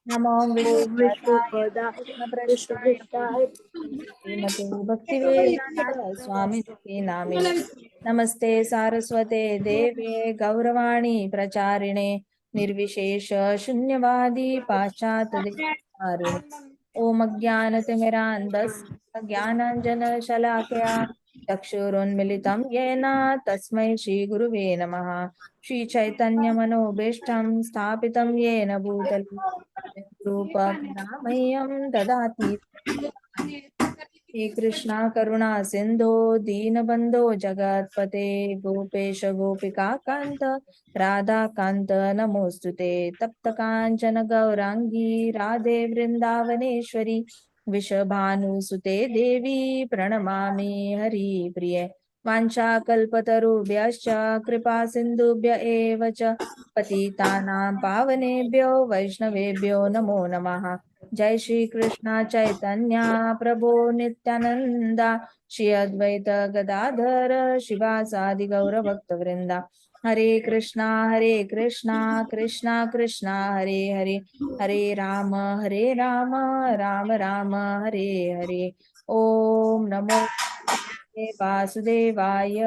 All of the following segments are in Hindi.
नमो ओम विष्णुपदाय विष्णुपदा कृष्णपृष्ठाय विष्णुपृष्ठाय श्रीमते भक्तिवेदांत स्वामिनिति नामिने नमस्ते सारस्वते देवे गौरवाणी प्रचारिणे निर्विशेष शून्यवादी पाश्चात्य देशतारिणे ओम अज्ञानतिमिरान्धस्य ज्ञानाञ्जनशलाकया चक्षुरुन्मिलितं येन तस्मै श्रीगुरुवे नमः श्रीचैतन्यमनोभीष्टं स्थापितं येन भूतले रूपकदामह्यं ददाति हे कृष्णा करुणा सिंधो दीनबंधो जगत्पते गोपेश गोपिका कांत राधा कांत नमोस्तुते तप्त कांचन गौरांगी राधे वृंदावनेश्वरी विषभानुसुते देवी प्रणमामि हरिप्रिये वाञ्छाकल्पतरुभ्यश्च कृपा सिन्धुभ्य एव च पतितानां पावनेभ्यो वैष्णवेभ्यो नमो नमः जय श्री कृष्ण चैतन्य प्रभु नित्यानंदा श्री अद्वैत गदाधर शिवासादि गौर भक्त वृंदा हरे कृष्णा कृष्णा कृष्णा हरे हरे हरे राम राम राम हरे हरे ओम नमो वासुदेवाय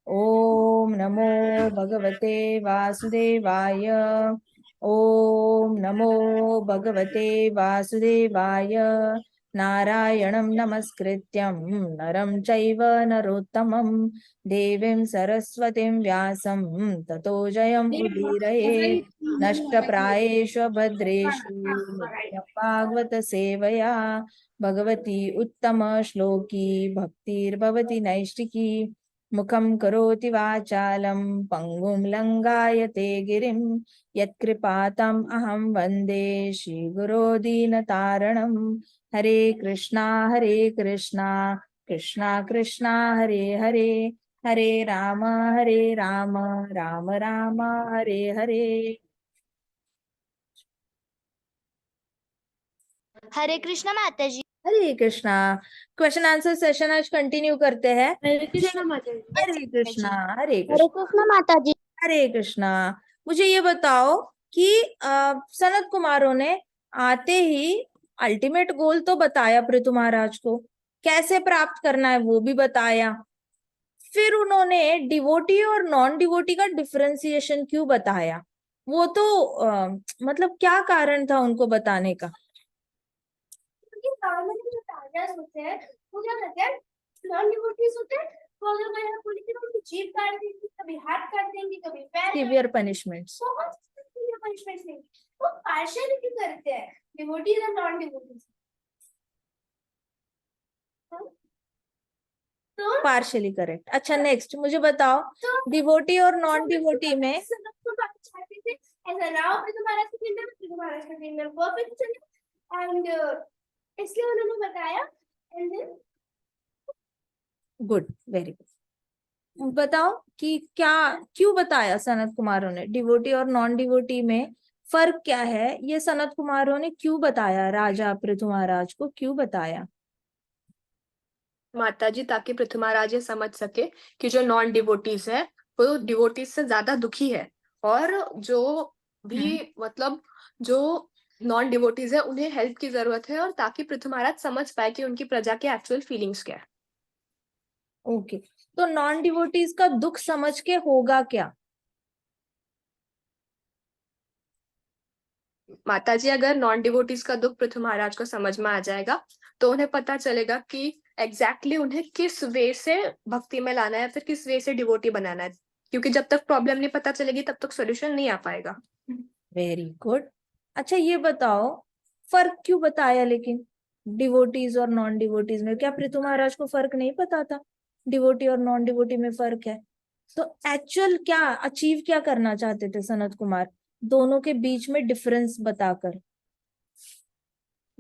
ओम नमो भगवते वासुदेवाय ओम नमो भगवते वासुदेवाय नारायणं नमस्कृत्यं नरं चैव नरोत्तमं देवीं सरस्वतीं व्यासं ततो जयम् उदीरयेत् नष्टप्रायेषु भद्रेषु नित्यं भागवत सेवया भगवती उत्तम श्लोकी भक्तिर्भवति नैष्टिकी मुखं करोति वाचालं पङ्गुं लङ्घायते गिरिं यत्कृपातम् अहं वन्दे श्रीगुरो दीनतारणं हरे कृष्णा कृष्णा कृष्णा हरे हरे हरे राम राम राम हरे हरे हरे कृष्णा माता जी। हरे कृष्णा। क्वेश्चन आंसर सेशन आज कंटिन्यू करते हैं। हरे कृष्णा माता जी। हरे कृष्णा हरे हरे कृष्णा कृष्णा माता जी। हरे कृष्णा। मुझे ये बताओ कि सनत कुमारों ने आते ही अल्टीमेट गोल तो बताया पृथु महाराज को, कैसे प्राप्त करना है वो भी बताया। फिर उन्होंने डिवोटी और नॉन डिवोटी का डिफरेंशिएशन क्यों बताया, वो तो मतलब क्या कारण था उनको बताने का? नॉर्मली जो टारगेट्स होते हैं वो क्या करते हैं, नॉन डिवोटीज होते हैं, वो अगर कोई पूरी तरह उनकी जीभ काट देंगे, कभी हाथ काट देंगे, कभी पैर, सिवियर पनिशमेंट्स। बहुत सीवियर पनिशमेंट्स देंगे। वो पार्शियलिटी करते हैं डिवोटीज और नॉन डिवोटीज। तो पार्शियली करेक्ट। अच्छा नेक्स्ट मुझे बताओ, डिवोटी और नॉन डिवोटी में चाहते थे ऐसा ना हो, तुम्हारा तुम्हारा परफेक्ट चले एंड इसलिए उन्होंने बताया and then good, very good. बताओ कि क्या क्यों बताया सनत कुमारों ने डिवोटी और नॉन डिवोटी में फर्क क्या है, ये सनत कुमारों ने क्यों बताया, राजा पृथु महाराज को क्यों बताया? माता जी, ताकि पृथ्वी महाराज ये समझ सके कि जो नॉन डिवोटीज है वो डिवोटीज से ज्यादा दुखी है, और जो भी मतलब जो नॉन डिवोटीज है उन्हें हेल्प की जरूरत है, और ताकि पृथ्वी महाराज समझ पाए कि उनकी प्रजा के एक्चुअल फीलिंग्स क्या है। ओके, तो नॉन डिवोटीज का दुख समझ के होगा क्या? माता जी, अगर नॉन डिवोटीज का दुख पृथ्वी महाराज को समझ में आ जाएगा तो उन्हें पता चलेगा कि एग्जैक्टली उन्हें किस वे से भक्ति में लाना है, फिर किस वे से डिवोटी बनाना है, क्योंकि जब तक प्रॉब्लम नहीं पता चलेगी तब तक सोल्यूशन नहीं आ पाएगा। Very good. अच्छा ये बताओ, फर्क क्यों बताया लेकिन डिवोटीज और नॉन डिवोटीज में? क्या पृथु महाराज को फर्क नहीं पता था डिवोटी और नॉन डिवोटी में फर्क है? तो एक्चुअल क्या अचीव क्या करना चाहते थे सनत कुमार दोनों के बीच में डिफरेंस बताकर?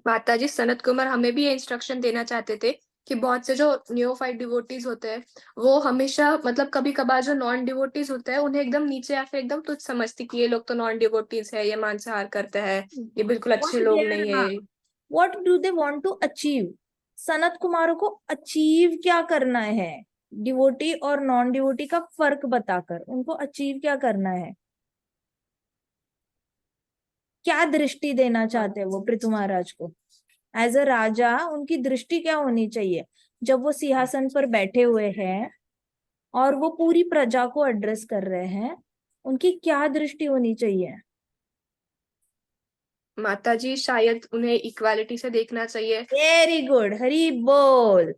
माता जी, सनत कुमार हमें भी ये इंस्ट्रक्शन देना चाहते थे कि बहुत से जो न्योफाइट डिवोटीज होते हैं वो हमेशा मतलब कभी कभार जो नॉन डिवोटीज होते हैं उन्हें एकदम नीचे या फिर एकदम तुच्छ समझती कि ये लोग तो नॉन डिवोटीज है, ये मांसाहार करते हैं, ये बिल्कुल अच्छे लोग नहीं है। What do they want to achieve? Sanat कुमारों को अचीव क्या करना है? डिवोटी और नॉन डिवोटी का फर्क बताकर उनको अचीव क्या करना है? क्या दृष्टि देना चाहते हैं वो पृथु महाराज को? एज अ राजा उनकी दृष्टि क्या होनी चाहिए जब वो सिंहासन पर बैठे हुए हैं और वो पूरी प्रजा को एड्रेस कर रहे हैं? उनकी क्या दृष्टि होनी चाहिए? माताजी शायद उन्हें इक्वालिटी से देखना चाहिए। वेरी गुड, हरी बोल।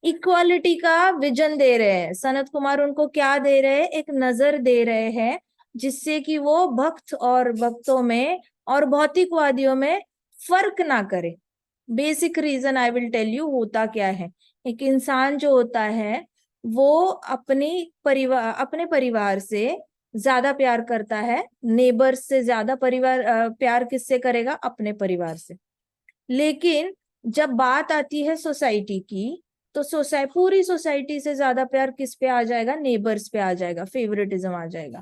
इक्वालिटी का विजन दे रहे हैं सनत कुमार, उनको क्या दे रहे हैं? एक नजर दे रहे हैं जिससे कि वो भक्त और भक्तों में और भौतिकवादियों में फर्क ना करे। Basic reason I will tell you होता क्या है। एक इंसान जो होता है वो अपने परिवार से ज्यादा प्यार करता है, नेबर्स से ज्यादा प्यार किससे करेगा? अपने परिवार से। लेकिन जब बात आती है सोसाइटी की, तो पूरी सोसाइटी से ज्यादा प्यार किस पे आ जाएगा? नेबर्स पे आ जाएगा, फेवरेटिज्म आ जाएगा।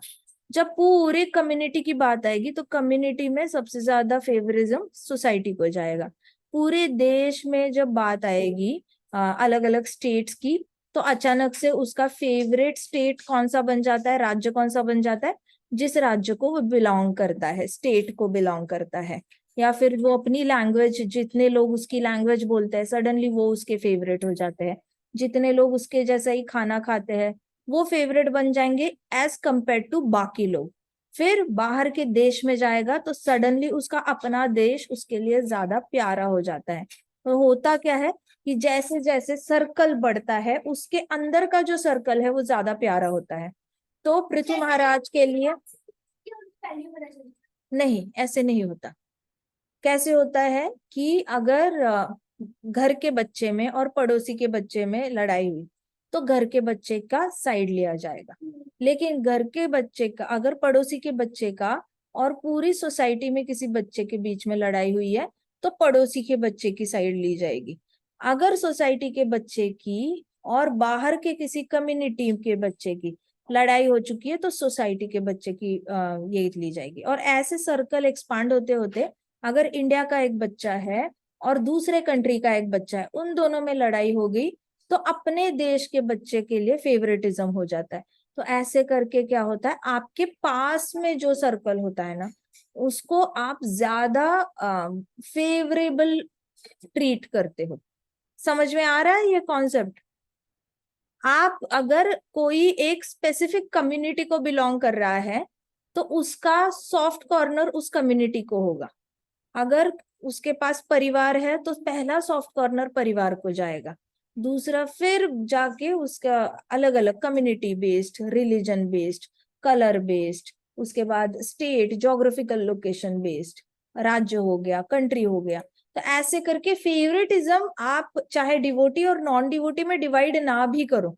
जब पूरे कम्युनिटी की बात आएगी तो कम्युनिटी में सबसे ज्यादा फेवरिज्म सोसाइटी को जाएगा। पूरे देश में जब बात आएगी अलग अलग स्टेट्स की, तो अचानक से उसका फेवरेट स्टेट कौन सा बन जाता है, राज्य कौन सा बन जाता है? जिस राज्य को वो बिलोंग करता है, स्टेट को बिलोंग करता है। या फिर वो अपनी लैंग्वेज, जितने लोग उसकी लैंग्वेज बोलते हैं सडनली वो उसके फेवरेट हो जाते हैं। जितने लोग उसके जैसा ही खाना खाते हैं वो फेवरेट बन जाएंगे एज कंपेयर टू बाकी लोग। फिर बाहर के देश में जाएगा तो सडनली उसका अपना देश उसके लिए ज्यादा प्यारा हो जाता है। तो होता क्या है कि जैसे जैसे सर्कल बढ़ता है उसके अंदर का जो सर्कल है वो ज्यादा प्यारा होता है। तो पृथु महाराज के लिए वैल्यू पता चली। नहीं, ऐसे नहीं होता। कैसे होता है कि अगर घर के बच्चे में और पड़ोसी के बच्चे में लड़ाई हुई तो घर के बच्चे का साइड लिया जाएगा। लेकिन घर के बच्चे का, अगर पड़ोसी के बच्चे का और पूरी सोसाइटी में किसी बच्चे के बीच में लड़ाई हुई है तो पड़ोसी के बच्चे की साइड ली जाएगी। अगर सोसाइटी के बच्चे की और बाहर के किसी कम्युनिटी के बच्चे की लड़ाई हो चुकी है तो सोसाइटी के बच्चे की ये ली जाएगी। और ऐसे सर्कल एक्सपांड होते होते अगर इंडिया का एक बच्चा है और दूसरे कंट्री का एक बच्चा है, उन दोनों में लड़ाई हो गई तो अपने देश के बच्चे के लिए फेवरेटिज्म हो जाता है। तो ऐसे करके क्या होता है, आपके पास में जो सर्कल होता है ना उसको आप ज्यादा फेवरेबल ट्रीट करते हो। समझ में आ रहा है ये कॉन्सेप्ट? आप अगर कोई एक स्पेसिफिक कम्युनिटी को बिलोंग कर रहा है तो उसका सॉफ्ट कॉर्नर उस कम्युनिटी को होगा। अगर उसके पास परिवार है तो पहला सॉफ्ट कॉर्नर परिवार को जाएगा, दूसरा फिर जाके उसका अलग अलग community based, religion based, colour based, उसके बाद स्टेट ज्योग्राफिकल लोकेशन बेस्ड, राज्य हो गया, कंट्री हो गया। तो ऐसे करके फेवरेटिज्म आप चाहे डिवोटी और नॉन डिवोटी में डिवाइड ना भी करो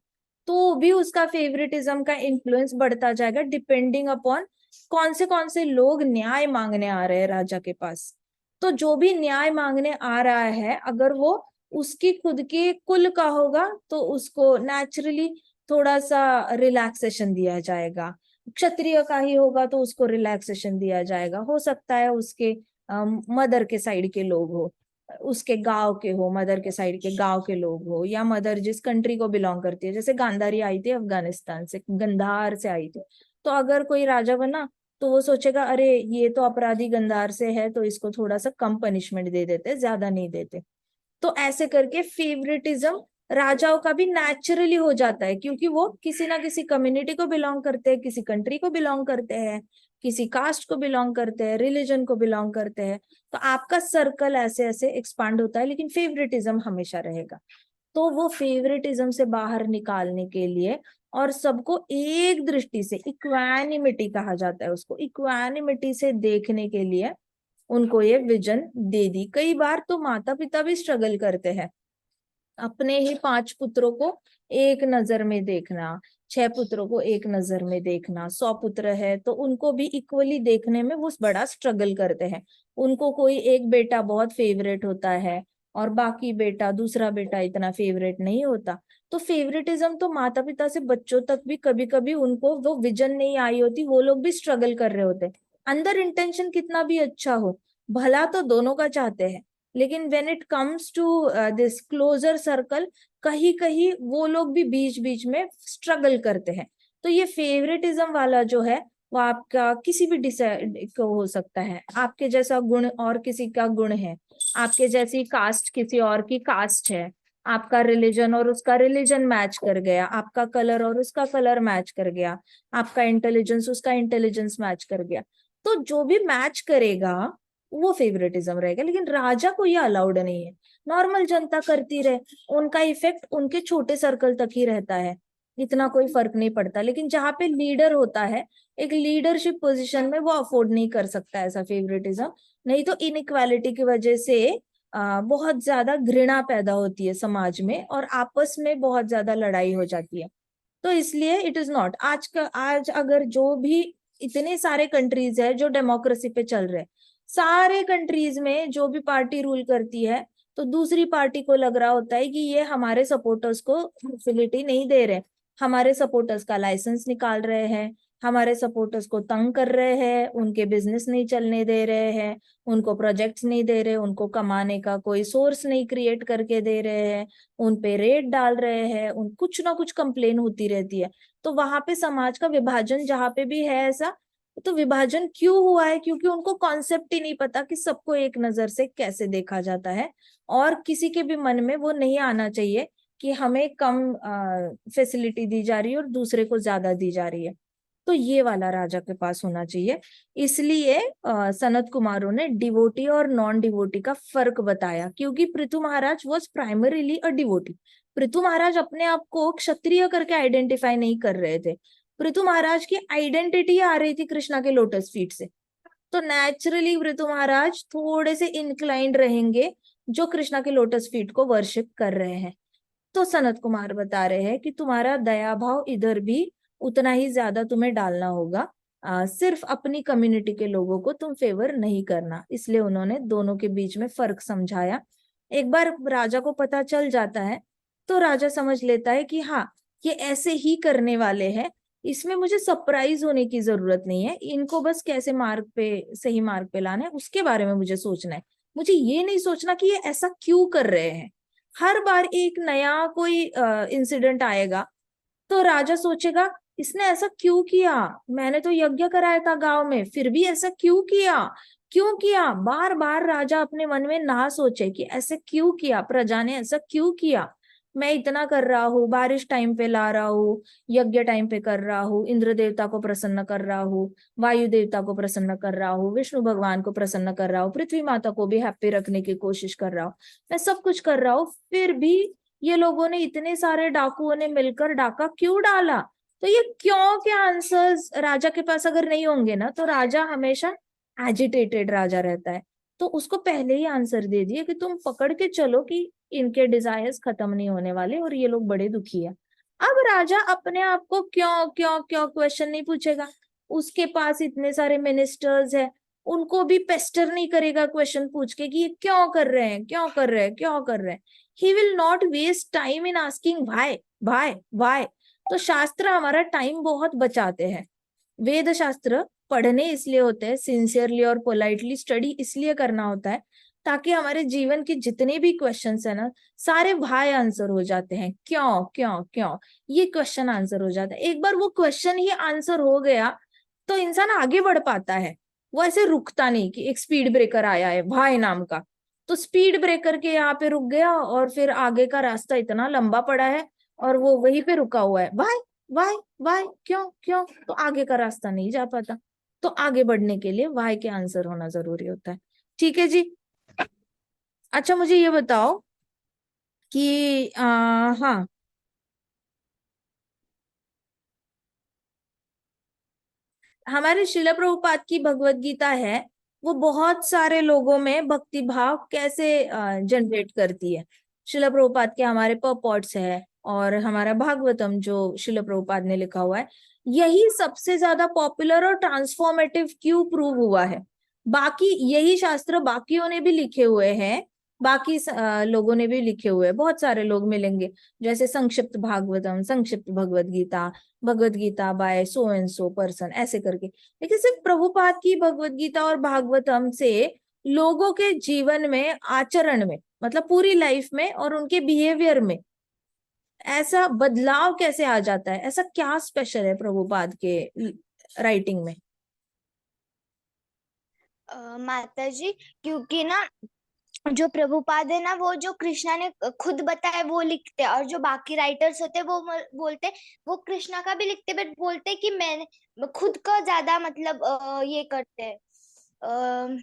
तो भी उसका फेवरेटिज्म का इन्फ्लुएंस बढ़ता जाएगा डिपेंडिंग अपॉन कौन से लोग न्याय मांगने आ रहे हैं राजा के पास। तो जो भी न्याय मांगने आ रहा है अगर वो उसकी खुद के कुल का होगा तो उसको नेचुरली थोड़ा सा रिलैक्सेशन दिया जाएगा। क्षत्रिय का ही होगा तो उसको रिलैक्सेशन दिया जाएगा। हो सकता है उसके मदर के साइड के लोग हो, उसके गांव के हो, मदर के साइड के गांव के लोग हो, या मदर जिस कंट्री को बिलोंग करती है। जैसे गांधारी आई थी अफगानिस्तान से, गंधार से आई थी, तो अगर कोई राजा बना तो वो सोचेगा अरे ये तो अपराधी गंधार से है तो इसको थोड़ा सा कम पनिशमेंट दे देते, ज्यादा नहीं देते। तो ऐसे करके फेवरेटिज्म राजाओं का भी नेचुरली हो जाता है क्योंकि वो किसी ना किसी कम्युनिटी को बिलोंग करते हैं, किसी कंट्री को बिलोंग करते हैं, किसी कास्ट को बिलोंग करते हैं, रिलीजन को बिलोंग करते हैं। तो आपका सर्कल ऐसे ऐसे एक्सपांड होता है लेकिन फेवरेटिज्म हमेशा रहेगा। तो वो फेवरेटिज्म से बाहर निकालने के लिए और सबको एक दृष्टि से, इक्वानिमिटी कहा जाता है उसको, इक्वानिमिटी से देखने के लिए उनको ये विजन दे दी। कई बार तो माता पिता भी स्ट्रगल करते हैं, अपने ही 5 पुत्रों को एक नजर में देखना, 6 पुत्रों को एक नजर में देखना, 100 पुत्र है तो उनको भी इक्वली देखने में वो बड़ा स्ट्रगल करते हैं। उनको कोई एक बेटा बहुत फेवरेट होता है और बाकी बेटा, दूसरा बेटा इतना फेवरेट नहीं होता। तो फेवरेटिज्म तो माता पिता से बच्चों तक भी कभी कभी उनको वो विजन नहीं आई होती, वो लोग भी स्ट्रगल कर रहे होते। अंदर इंटेंशन कितना भी अच्छा हो, भला तो दोनों का चाहते हैं, लेकिन when it comes to this closer circle कहीं कहीं वो लोग भी बीच बीच में स्ट्रगल करते हैं। तो ये फेवरेटिज्म वाला जो है वो आपका किसी भी डिसाइड को हो सकता है। आपके जैसा गुण और किसी का गुण है, आपके जैसी कास्ट किसी और की कास्ट है, आपका रिलीजन और उसका रिलीजन मैच कर गया, आपका कलर और उसका कलर मैच कर गया, आपका इंटेलिजेंस उसका इंटेलिजेंस मैच कर गया। तो जो भी मैच करेगा वो फेवरेटिज्म रहेगा। लेकिन राजा को ये अलाउड नहीं है। नॉर्मल जनता करती रहे, उनका इफेक्ट उनके छोटे सर्कल तक ही रहता है, इतना कोई फर्क नहीं पड़ता। लेकिन जहाँ पे लीडर होता है, एक लीडरशिप पोजीशन में, वो अफोर्ड नहीं कर सकता ऐसा फेवरेटिज्म। नहीं तो इनइक्वालिटी की वजह से बहुत ज्यादा घृणा पैदा होती है समाज में और आपस में बहुत ज्यादा लड़ाई हो जाती है। तो इसलिए इट इज नॉट। आज अगर जो भी इतने सारे कंट्रीज है जो डेमोक्रेसी पे चल रहे, सारे कंट्रीज में जो भी पार्टी रूल करती है, तो दूसरी पार्टी को लग रहा होता है कि ये हमारे सपोर्टर्स को फैसिलिटी नहीं दे रहे, हमारे सपोर्टर्स का लाइसेंस निकाल रहे हैं, हमारे सपोर्टर्स को तंग कर रहे हैं, उनके बिजनेस नहीं चलने दे रहे हैं, उनको प्रोजेक्ट्स नहीं दे रहे, उनको कमाने का कोई सोर्स नहीं क्रिएट करके दे रहे हैं, उन पे रेट डाल रहे हैं, उन कुछ ना कुछ कंप्लेन होती रहती है। तो वहां पे समाज का विभाजन जहाँ पे भी है ऐसा, तो विभाजन क्यों हुआ है? क्योंकि उनको कॉन्सेप्ट ही नहीं पता कि सबको एक नजर से कैसे देखा जाता है, और किसी के भी मन में वो नहीं आना चाहिए कि हमें कम फैसिलिटी दी जा रही है और दूसरे को ज्यादा दी जा रही है। तो ये वाला राजा के पास होना चाहिए। इसलिए सनत कुमारों ने डिवोटी और नॉन डिवोटी का फर्क बताया, क्योंकि Prithu Maharaj was primarily a devotee. Prithu Maharaj अपने आप को क्षत्रिय करके आइडेंटिफाई नहीं कर रहे थे। पृथु महाराज की आइडेंटिटी आ रही थी कृष्णा के लोटस फीट से। तो नेचुरली पृथु महाराज थोड़े से इंक्लाइंड रहेंगे जो कृष्णा के लोटस फीट को वर्शिप कर रहे हैं। तो सनत कुमार बता रहे हैं कि तुम्हारा दया भाव इधर भी उतना ही ज्यादा तुम्हें डालना होगा, सिर्फ अपनी कम्युनिटी के लोगों को तुम फेवर नहीं करना। इसलिए उन्होंने दोनों के बीच में फर्क समझाया। एक बार राजा को पता चल जाता है तो राजा समझ लेता है कि हाँ, ये ऐसे ही करने वाले हैं, इसमें मुझे सरप्राइज होने की जरूरत नहीं है, इनको बस कैसे मार्ग पे, सही मार्ग पे लाना है उसके बारे में मुझे सोचना है। मुझे ये नहीं सोचना कि ये ऐसा क्यों कर रहे हैं। हर बार एक नया कोई इंसिडेंट आएगा तो राजा सोचेगा इसने ऐसा क्यों किया, मैंने तो यज्ञ कराया था गांव में, फिर भी ऐसा क्यों किया, क्यों किया। बार बार राजा अपने मन में ना सोचे कि ऐसे क्यों किया, प्रजा ने ऐसा क्यों किया। मैं इतना कर रहा हूँ, बारिश टाइम पे ला रहा हूँ, यज्ञ टाइम पे कर रहा हूँ, इंद्र देवता को प्रसन्न कर रहा हूँ, वायु देवता को प्रसन्न कर रहा हूँ, विष्णु भगवान को प्रसन्न कर रहा हूँ, पृथ्वी माता को भी हैप्पी रखने की कोशिश कर रहा हूँ, मैं सब कुछ कर रहा हूँ, फिर भी ये लोगों ने, इतने सारे डाकुओं ने मिलकर डाका क्यों डाला। तो ये क्यों के आंसर्स राजा के पास अगर नहीं होंगे ना, तो राजा हमेशा एजिटेटेड राजा रहता है। तो उसको पहले ही आंसर दे दिए कि तुम पकड़ के चलो कि इनके डिजायर्स खत्म नहीं होने वाले और ये लोग बड़े दुखी है। अब राजा अपने आप को क्यों क्यों क्यों क्वेश्चन नहीं पूछेगा, उसके पास इतने सारे मिनिस्टर्स है, उनको भी पेस्टर नहीं करेगा क्वेश्चन पूछ के कि ये क्यों कर रहे हैं, क्यों कर रहे हैं, क्यों कर रहे हैं। He will not waste time in asking why why why. तो शास्त्र हमारा टाइम बहुत बचाते हैं। वेद शास्त्र पढ़ने इसलिए होते हैं, सिंसियरली और पोलाइटली स्टडी इसलिए करना होता है ताकि हमारे जीवन के जितने भी क्वेश्चंस है ना, सारे भाई आंसर हो जाते हैं। क्यों क्यों क्यों, ये क्वेश्चन आंसर हो जाता है। एक बार वो क्वेश्चन ही आंसर हो गया तो इंसान आगे बढ़ पाता है। वो ऐसे रुकता नहीं कि एक स्पीड ब्रेकर आया है भाई नाम का, तो स्पीड ब्रेकर के यहाँ पे रुक गया और फिर आगे का रास्ता इतना लंबा पड़ा है और वो वहीं पे रुका हुआ है। वाई वाई वाई, क्यों क्यों, तो आगे का रास्ता नहीं जा पाता। तो आगे बढ़ने के लिए वाई के आंसर होना जरूरी होता है। ठीक है जी। अच्छा मुझे ये बताओ कि हाँ, हमारे शिला प्रभुपाद की भगवत गीता है, वो बहुत सारे लोगों में भक्ति भाव कैसे जनरेट करती है। शिला प्रभुपाद के हमारे पर्पॉट्स है और हमारा भागवतम जो शिला प्रभुपाद ने लिखा हुआ है, यही सबसे ज्यादा पॉपुलर और ट्रांसफॉर्मेटिव क्यों प्रूव हुआ है। बाकी यही शास्त्र बाकियों ने भी लिखे हुए हैं, बाकी लोगों ने भी लिखे हुए हैं, बहुत सारे लोग मिलेंगे, जैसे संक्षिप्त भागवतम, संक्षिप्त Bhagavad Gita, Bhagavad Gita by so and so person, ऐसे करके। लेकिन सिर्फ प्रभुपाद की भगवत गीता और भागवतम से लोगों के जीवन में, आचरण में, मतलब पूरी लाइफ में और उनके बिहेवियर में ऐसा बदलाव कैसे आ जाता है, ऐसा क्या स्पेशल है प्रभुपाद के राइटिंग में? माता जी, क्योंकि ना जो प्रभुपाद है ना, वो जो कृष्णा ने खुद बताया वो लिखते हैं, और जो बाकी राइटर्स होते हैं वो बोलते वो कृष्णा का भी लिखते, बट बोलते कि मैंने खुद का ज्यादा मतलब ये करते हैं,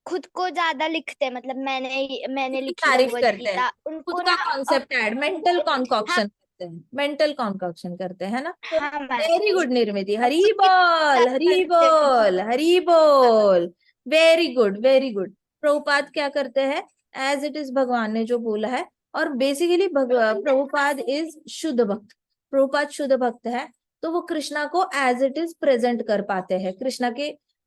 खुद को ज्यादा लिखते हैं, मतलब मैंने लिखी तारीफ भगवत करते हैं, गीता खुद उनको का ना कॉन्सेप्ट ऐड, मेंटल हाँ कॉन्कॉक्शन करते हैं, मेंटल कॉन्कॉक्शन करते हैं ना। हाँ वेरी माता जी, गुड निर्मिति, और हरी खुद की बोल, तारीफ हरी करते हैं। बोल, हरी बोल। Very good, very good. Prabhupada क्या करते हैं? एज इट इज भगवान ने जो बोला है, और बेसिकली प्रभुपाद इज शुद्ध भक्त। प्रभुपाद शुद्ध भक्त है, तो वो कृष्णा को एज इट इज प्रेजेंट कर पाते हैं,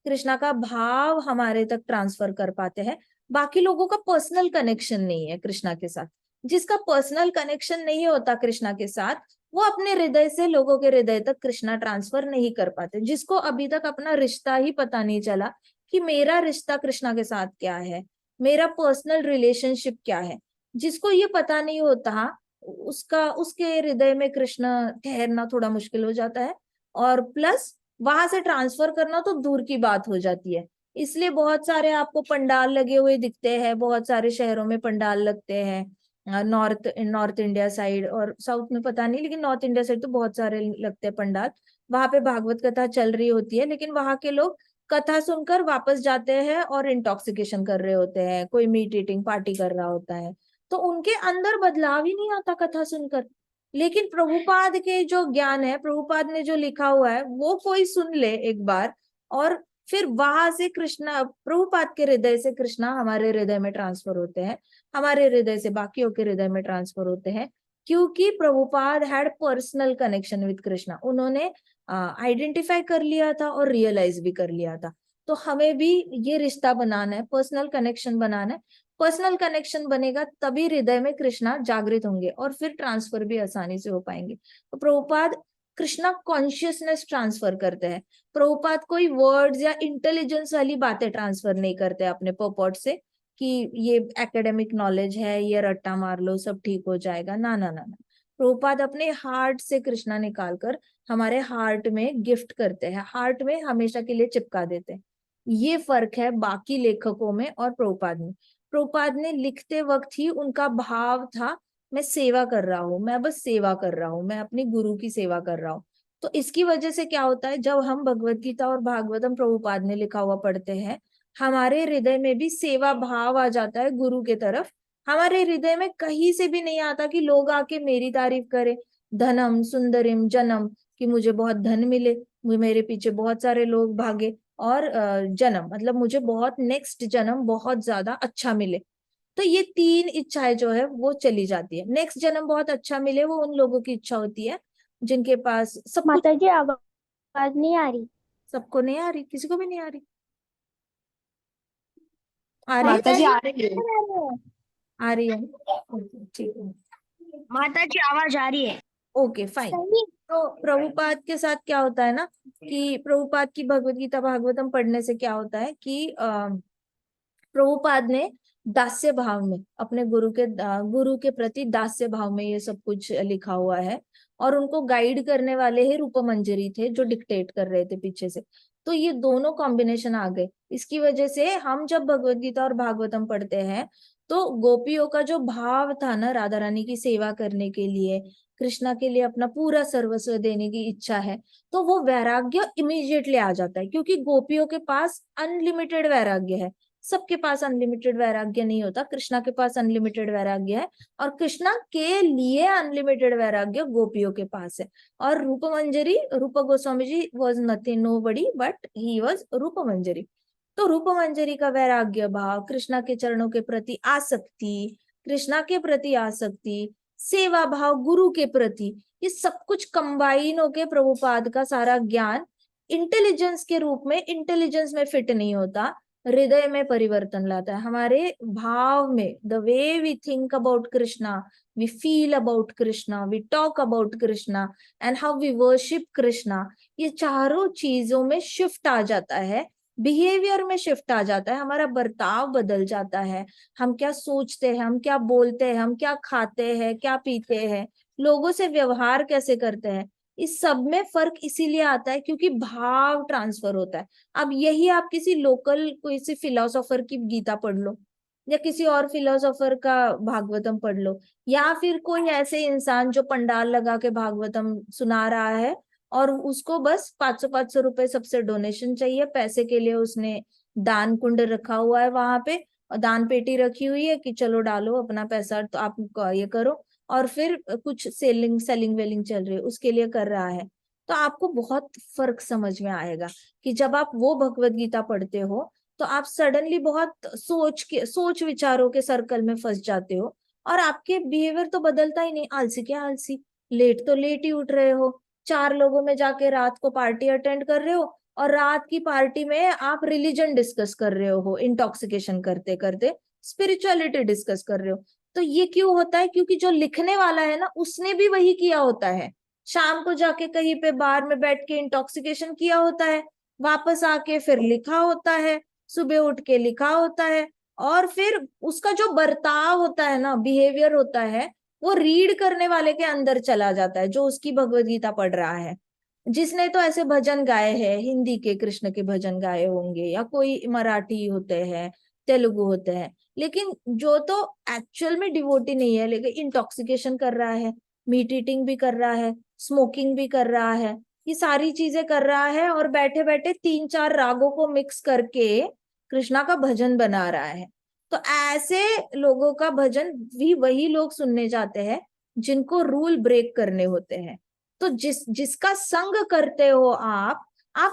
कृष्णा का भाव हमारे तक ट्रांसफर कर पाते हैं। बाकी लोगों का पर्सनल कनेक्शन नहीं है कृष्णा के साथ। जिसका पर्सनल कनेक्शन नहीं होता कृष्णा के साथ, वो अपने हृदय से लोगों के हृदय तक कृष्णा ट्रांसफर नहीं कर पाते। जिसको अभी तक अपना रिश्ता ही पता नहीं चला कि मेरा रिश्ता कृष्णा के साथ क्या है, मेरा पर्सनल रिलेशनशिप क्या है, जिसको ये पता नहीं होता, उसके हृदय में कृष्ण ठहरना थोड़ा मुश्किल हो जाता है, और प्लस वहां से ट्रांसफर करना तो दूर की बात हो जाती है। इसलिए बहुत सारे आपको पंडाल लगे हुए दिखते हैं, बहुत सारे शहरों में पंडाल लगते हैं, नॉर्थ इंडिया साइड और साउथ में पता नहीं, लेकिन नॉर्थ इंडिया साइड तो बहुत सारे लगते हैं पंडाल। वहां पे भागवत कथा चल रही होती है, लेकिन वहां के लोग कथा सुनकर वापस जाते हैं और इंटॉक्सिकेशन कर रहे होते हैं, कोई मीट ईटिंग पार्टी कर रहा होता है। तो उनके अंदर बदलाव ही नहीं आता कथा सुनकर। लेकिन प्रभुपाद के जो ज्ञान है, प्रभुपाद ने जो लिखा हुआ है, वो कोई सुन ले एक बार, और फिर वहां से कृष्णा, प्रभुपाद के हृदय से कृष्णा हमारे हृदय में ट्रांसफर होते हैं, हमारे हृदय से बाकियों के हृदय में ट्रांसफर होते हैं। क्योंकि Prabhupada had personal connection with Krishna, उन्होंने आइडेंटिफाई कर लिया था और रियलाइज भी कर लिया था। तो हमें भी ये रिश्ता बनाना है, पर्सनल कनेक्शन बनाना है। पर्सनल कनेक्शन बनेगा तभी हृदय में कृष्णा जागृत होंगे, और फिर ट्रांसफर भी आसानी से हो पाएंगे। तो प्रभुपाद कृष्णा कॉन्शियसनेस ट्रांसफर करते हैं। प्रभुपाद कोई वर्ड्स या इंटेलिजेंस वाली बातें ट्रांसफर नहीं करते अपने पर्पॉट से, कि ये एकेडमिक नॉलेज है, ये रट्टा मार लो सब ठीक हो जाएगा, ना ना ना ना। प्रभुपाद अपने हार्ट से कृष्णा निकालकर हमारे हार्ट में गिफ्ट करते हैं, हार्ट में हमेशा के लिए चिपका देते हैं। ये फर्क है बाकी लेखकों में और प्रभुपाद में। प्रभुपाद ने लिखते वक्त ही उनका भाव था, मैं सेवा कर रहा हूँ, मैं बस सेवा कर रहा हूँ, मैं अपने गुरु की सेवा कर रहा हूँ। तो इसकी वजह से क्या होता है, जब हम भगवत गीता और भागवतम प्रभुपाद ने लिखा हुआ पढ़ते हैं, हमारे हृदय में भी सेवा भाव आ जाता है गुरु के तरफ। हमारे हृदय में कहीं से भी नहीं आता कि लोग आके मेरी तारीफ करें, धनम सुंदरिम जन्म, कि मुझे बहुत धन मिले, मेरे पीछे बहुत सारे लोग भागे, और जन्म मतलब मुझे बहुत नेक्स्ट जन्म बहुत ज्यादा अच्छा मिले। तो ये तीन इच्छाएं जो है वो चली जाती है। नेक्स्ट जन्म बहुत अच्छा मिले, वो उन लोगों की इच्छा होती है जिनके पास सब कुछ। माता जी, आवाज नहीं आ रही। सबको नहीं आ रही, किसी को भी नहीं आ रही? आ रही माता है? जी आ रही है। आ रही है। ओके, ठीक है। माता जी, आवाज आ रही है। Okay fine. तो प्रभुपाद के साथ क्या होता है ना, कि प्रभुपाद की भगवत गीता भागवतम पढ़ने से क्या होता है कि प्रभुपाद ने दास्य भाव में अपने गुरु के प्रति दास्य भाव में ये सब कुछ लिखा हुआ है, और उनको गाइड करने वाले ही रूपमंजरी थे जो डिक्टेट कर रहे थे पीछे से। तो ये दोनों कॉम्बिनेशन आ गए। इसकी वजह से हम जब भगवत गीता और भागवतम पढ़ते हैं, तो गोपियों का जो भाव था ना, राधा रानी की सेवा करने के लिए, कृष्णा के लिए अपना पूरा सर्वस्व देने की इच्छा है, तो वो वैराग्य इमीडिएटली आ जाता है। क्योंकि गोपियों के पास अनलिमिटेड वैराग्य है। सबके पास अनलिमिटेड वैराग्य नहीं होता, कृष्णा के पास अनलिमिटेड वैराग्य है, और कृष्णा के लिए अनलिमिटेड वैराग्य गोपियों के पास है। और Roopmanjari, Rupa Goswami ji was nothing, nobody, but he was Roopmanjari. तो रूपमंजरी का वैराग्य भाव, कृष्णा के चरणों के प्रति आसक्ति, कृष्णा के प्रति आसक्ति, सेवा भाव गुरु के प्रति, ये सब कुछ कंबाइन होके प्रभुपाद का सारा ज्ञान इंटेलिजेंस के रूप में, इंटेलिजेंस में फिट नहीं होता, हृदय में परिवर्तन लाता है। हमारे भाव में, the way we think about Krishna, we feel about Krishna, we talk about Krishna, and how we worship Krishna, ये चारों चीजों में शिफ्ट आ जाता है, बिहेवियर में शिफ्ट आ जाता है, हमारा बर्ताव बदल जाता है। हम क्या सोचते हैं, हम क्या बोलते हैं, हम क्या खाते हैं, क्या पीते हैं, लोगों से व्यवहार कैसे करते हैं, इस सब में फर्क इसीलिए आता है क्योंकि भाव ट्रांसफर होता है। अब यही आप किसी लोकल कोई सी फिलोसोफर की गीता पढ़ लो, या किसी और फिलोसोफर का भागवतम पढ़ लो, या फिर कोई ऐसे इंसान जो पंडाल लगा के भागवतम सुना रहा है और उसको बस 500 रुपए सबसे डोनेशन चाहिए, पैसे के लिए उसने दान कुंड रखा हुआ है वहां पे, और दान पेटी रखी हुई है कि चलो डालो अपना पैसा तो आप ये करो, और फिर कुछ सेलिंग वेलिंग चल रही है उसके लिए कर रहा है। तो आपको बहुत फर्क समझ में आएगा कि जब आप वो भगवत गीता पढ़ते हो तो आप सडनली बहुत सोच विचारों के सर्कल में फंस जाते हो, और आपके बिहेवियर तो बदलता ही नहीं। आलसी क्या आलसी, लेट तो लेट ही उठ रहे हो, 4 लोगों में जाके रात को पार्टी अटेंड कर रहे हो, और रात की पार्टी में आप रिलीजन डिस्कस कर रहे हो, इंटॉक्सिकेशन करते करते स्पिरिचुअलिटी डिस्कस कर रहे हो। तो ये क्यों होता है? क्योंकि जो लिखने वाला है ना उसने भी वही किया होता है, शाम को जाके कहीं पे बार में बैठ के इंटॉक्सिकेशन किया होता है, वापस आके फिर लिखा होता है, सुबह उठ के लिखा होता है, और फिर उसका जो बर्ताव होता है ना, बिहेवियर होता है, वो रीड करने वाले के अंदर चला जाता है जो उसकी भगवत गीता पढ़ रहा है। जिसने तो ऐसे भजन गाए हैं, हिंदी के कृष्ण के भजन गाए होंगे, या कोई मराठी होते हैं, तेलुगु होते हैं, लेकिन जो तो एक्चुअल में डिवोटी नहीं है लेकिन इंटॉक्सिकेशन कर रहा है, मीट ईटिंग भी कर रहा है, स्मोकिंग भी कर रहा है, ये सारी चीजें कर रहा है, और बैठे बैठे 3-4 रागों को मिक्स करके कृष्णा का भजन बना रहा है। तो ऐसे लोगों का भजन भी वही लोग सुनने जाते हैं जिनको रूल ब्रेक करने होते हैं। तो जिसका संग करते हो आप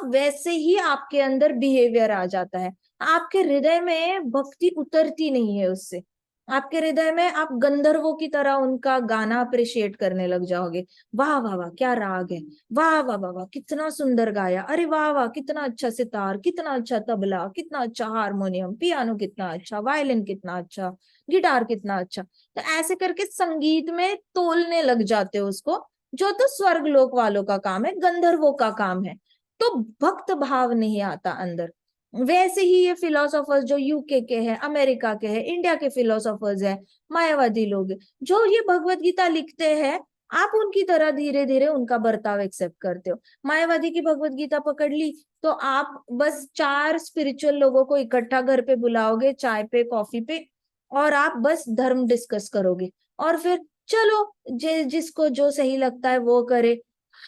वैसे ही आपके अंदर बिहेवियर आ जाता है। आपके हृदय में भक्ति उतरती नहीं है उससे, आपके हृदय में आप गंधर्वों की तरह उनका गाना अप्रिशिएट करने लग जाओगे। वाह वाह वाह क्या राग है, वाह वाह वाह वाह कितना सुंदर गाया, अरे वाह वाह कितना अच्छा सितार, कितना अच्छा तबला, कितना अच्छा हारमोनियम, पियानो कितना अच्छा, वायलिन कितना अच्छा, गिटार कितना अच्छा। तो ऐसे करके संगीत में तोलने लग जाते हो उसको, जो तो स्वर्ग लोक वालों का काम है, गंधर्वों का काम है। तो भक्त भाव नहीं आता अंदर। वैसे ही ये फिलोसोफर्स जो यूके के हैं, अमेरिका के हैं, इंडिया के फिलोसोफर्स हैं, मायावादी लोग हैं, जो ये भगवत गीता लिखते हैं, आप उनकी तरह धीरे धीरे उनका बर्ताव एक्सेप्ट करते हो। मायावादी की भगवत गीता पकड़ ली तो आप बस 4 स्पिरिचुअल लोगों को इकट्ठा घर पे बुलाओगे, चाय पे कॉफी पे, और आप बस धर्म डिस्कस करोगे, और फिर चलो जिसको जो सही लगता है वो करे,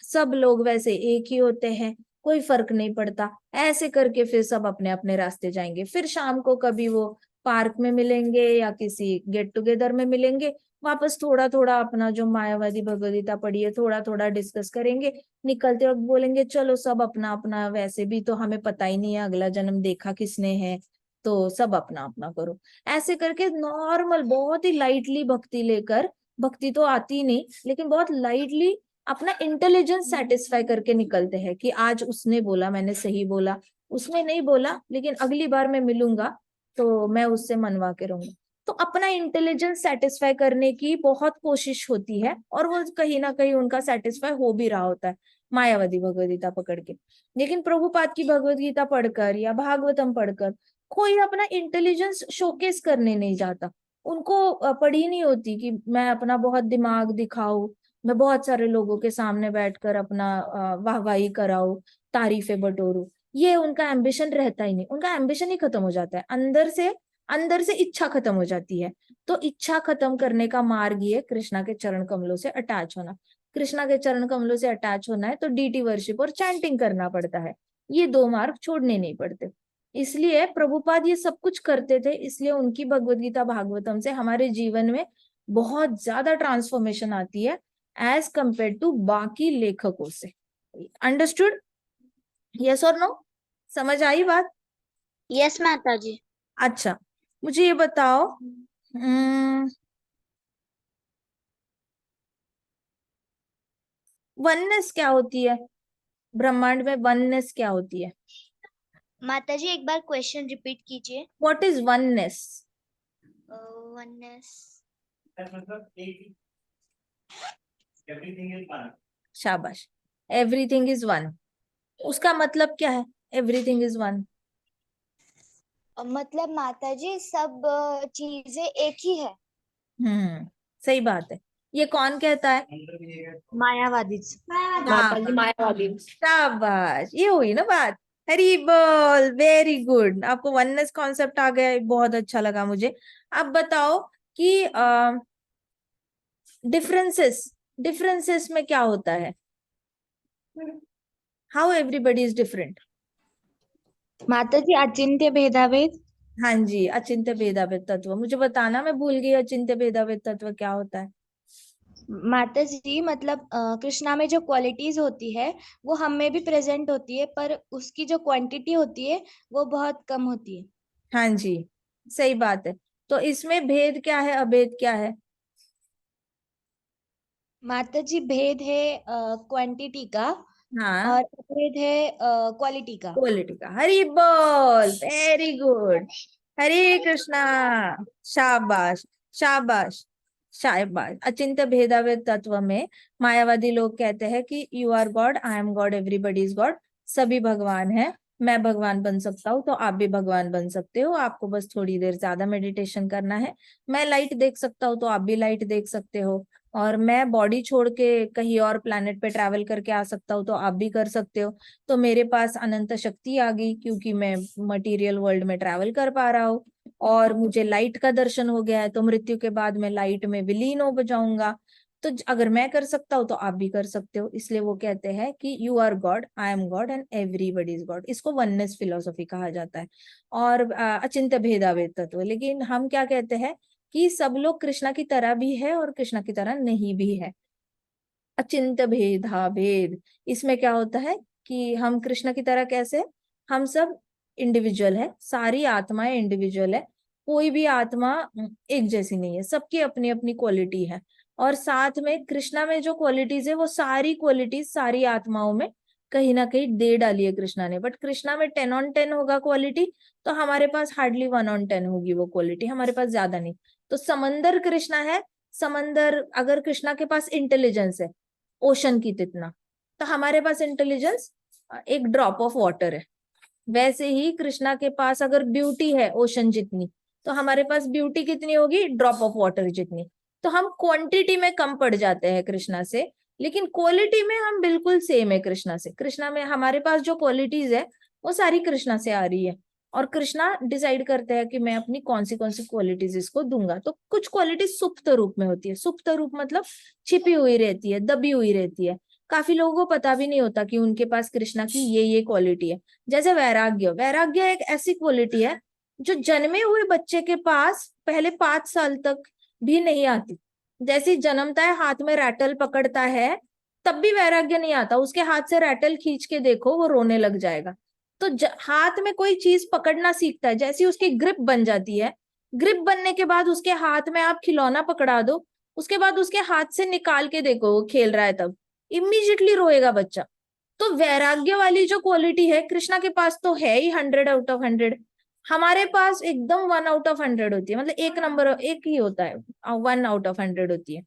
सब लोग वैसे एक ही होते हैं, कोई फर्क नहीं पड़ता। ऐसे करके फिर सब अपने अपने रास्ते जाएंगे, फिर शाम को कभी वो पार्क में मिलेंगे या किसी गेट टुगेदर में मिलेंगे, वापस थोड़ा थोड़ा अपना जो मायावादी भगवदगीता पढ़ी है थोड़ा थोड़ा डिस्कस करेंगे, निकलते वक्त बोलेंगे चलो सब अपना अपना, वैसे भी तो हमें पता ही नहीं है अगला जन्म देखा किसने है, तो सब अपना अपना करो। ऐसे करके नॉर्मल बहुत ही लाइटली भक्ति लेकर, भक्ति तो आती नहीं लेकिन बहुत लाइटली अपना इंटेलिजेंस सेटिस्फाई करके निकलते हैं कि आज उसने बोला मैंने सही बोला, उसने नहीं बोला लेकिन अगली बार मैं मिलूंगा तो मैं उससे मनवा के रहूंगा। तो अपना इंटेलिजेंस सेटिस्फाई करने की बहुत कोशिश होती है, और वो कहीं ना कहीं उनका सेटिस्फाई हो भी रहा होता है मायावादी भगवदगीता पकड़ के। लेकिन प्रभुपाद की भगवदगीता पढ़कर या भागवतम पढ़कर कोई अपना इंटेलिजेंस शोकेस करने नहीं जाता। उनको पढ़ी नहीं होती कि मैं अपना बहुत दिमाग दिखाऊं, मैं बहुत सारे लोगों के सामने बैठकर अपना वाहवाही कराऊं, तारीफें बटोरूं। ये उनका एम्बिशन रहता ही नहीं, उनका एम्बिशन ही खत्म हो जाता है अंदर से इच्छा खत्म हो जाती है। तो इच्छा खत्म करने का मार्ग ये कृष्णा के चरण कमलों से अटैच होना। कृष्णा के चरण कमलों से अटैच होना है तो डीटी वर्शिप और चैंटिंग करना पड़ता है, ये 2 मार्ग छोड़ने नहीं पड़ते। इसलिए प्रभुपाद ये सब कुछ करते थे, इसलिए उनकी भगवदगीता भागवतम से हमारे जीवन में बहुत ज्यादा ट्रांसफॉर्मेशन आती है एज कंपेयर टू बाकी लेखकों से। अंडरस्टूड? यस और नो? समझ आई बात? यस माता जी। अच्छा, मुझे ये बताओ, वननेस क्या होती है? ब्रह्मांड में वननेस क्या होती है? माता जी एक बार क्वेश्चन रिपीट कीजिए। What is oneness? वननेस। शाबाश, एवरीथिंग इज वन। उसका मतलब क्या है एवरीथिंग इज वन? मतलब माता जी सब चीजें एक ही है। सही बात है। ये कौन कहता है? मायावादी। माताजी मायावादी। शाबाश, ये हुई ना बात। हरी बोल, वेरी गुड, आपको वननेस कॉन्सेप्ट आ गया, बहुत अच्छा लगा मुझे। अब बताओ कि डिफरेंसेस डिफरेंसेस में क्या होता है? How everybody is different? माताजी अचिंत्य भेदाभेद। हाँ जी, अचिंत्य भेदाभेद तत्व, मुझे बताना, मैं भूल गई, अचिंत्य भेदाभेद तत्व क्या होता है? माताजी मतलब कृष्णा में जो क्वालिटीज होती है वो हम में भी प्रेजेंट होती है, पर उसकी जो क्वांटिटी होती है वो बहुत कम होती है। हाँ जी, सही बात है। तो इसमें भेद क्या है, अभेद क्या है? माताजी भेद है क्वांटिटी का, हाँ, और अभेद है क्वालिटी का। क्वालिटी का। हरी बोल, वेरी गुड। हरे कृष्णा। शाबाश, शाबाश, शाबाश। अचिंत्य भेदाभेद तत्व में मायावादी लोग कहते हैं कि you are God, I am God, everybody is God, सभी भगवान है। मैं भगवान बन सकता हूँ तो आप भी भगवान बन सकते हो, आपको बस थोड़ी देर ज्यादा मेडिटेशन करना है। मैं लाइट देख सकता हूँ तो आप भी लाइट देख सकते हो, और मैं बॉडी छोड़ के कहीं और प्लेनेट पे ट्रैवल करके आ सकता हूँ तो आप भी कर सकते हो। तो मेरे पास अनंत शक्ति आ गई क्योंकि मैं मटेरियल वर्ल्ड में ट्रैवल कर पा रहा हूँ, और मुझे लाइट का दर्शन हो गया है, तो मृत्यु के बाद मैं लाइट में विलीन हो जाऊंगा। तो अगर मैं कर सकता हूँ तो आप भी कर सकते हो, इसलिए वो कहते हैं कि you are God, I am God and everybody is God. इसको वननेस फिलोसफी कहा जाता है, और अचिंत्य भेदाभेद तत्व। लेकिन हम क्या कहते हैं कि सब लोग कृष्णा की तरह भी है और कृष्णा की तरह नहीं भी है। अचिंत्य भेदा भेद, इसमें क्या होता है कि हम कृष्ण की तरह कैसे, हम सब इंडिविजुअल है, सारी आत्माएं इंडिविजुअल है, कोई भी आत्मा एक जैसी नहीं है, सबकी अपनी अपनी क्वालिटी है। और साथ में कृष्णा में जो क्वालिटीज है वो सारी क्वालिटीज सारी आत्माओं में कहीं ना कहीं दे डाली है कृष्णा ने। बट कृष्णा में 10 on 10 होगा क्वालिटी, तो हमारे पास हार्डली 1 on 10 होगी वो क्वालिटी, हमारे पास ज्यादा नहीं। तो समंदर कृष्णा है, समंदर अगर कृष्णा के पास इंटेलिजेंस है ओशन की जितना, तो हमारे पास इंटेलिजेंस एक ड्रॉप ऑफ वाटर है। वैसे ही कृष्णा के पास अगर ब्यूटी है ओशन जितनी, तो हमारे पास ब्यूटी कितनी होगी, ड्रॉप ऑफ वाटर जितनी। तो हम क्वांटिटी में कम पड़ जाते हैं कृष्णा से, लेकिन क्वालिटी में हम बिल्कुल सेम है कृष्णा से। कृष्णा में हमारे पास जो क्वालिटीज है वो सारी कृष्णा से आ रही है, और कृष्णा डिसाइड करते हैं कि मैं अपनी कौन सी क्वालिटीज इसको दूंगा। तो कुछ क्वालिटीज सुप्त रूप में होती है, सुप्त रूप मतलब छिपी हुई रहती है, दबी हुई रहती है, काफी लोगों को पता भी नहीं होता कि उनके पास कृष्णा की ये क्वालिटी है। जैसे वैराग्य, वैराग्य एक ऐसी क्वालिटी है जो जन्मे हुए बच्चे के पास पहले 5 साल तक भी नहीं आती। जैसे जन्मता है हाथ में रैटल पकड़ता है, तब भी वैराग्य नहीं आता, उसके हाथ से रैटल खींच के देखो वो रोने लग जाएगा। तो हाथ में कोई चीज पकड़ना सीखता है, जैसी उसकी ग्रिप बन जाती है, ग्रिप बनने के बाद उसके हाथ में आप खिलौना पकड़ा दो, उसके बाद उसके हाथ से निकाल के देखो वो खेल रहा है, तब इमीडिएटली रोएगा बच्चा। तो वैराग्य वाली जो क्वालिटी है कृष्णा के पास तो है ही 100 out of 100, हमारे पास एकदम 1 out of 100 होती है, मतलब एक नंबर एक ही होता है, 1 out of 100 होती है।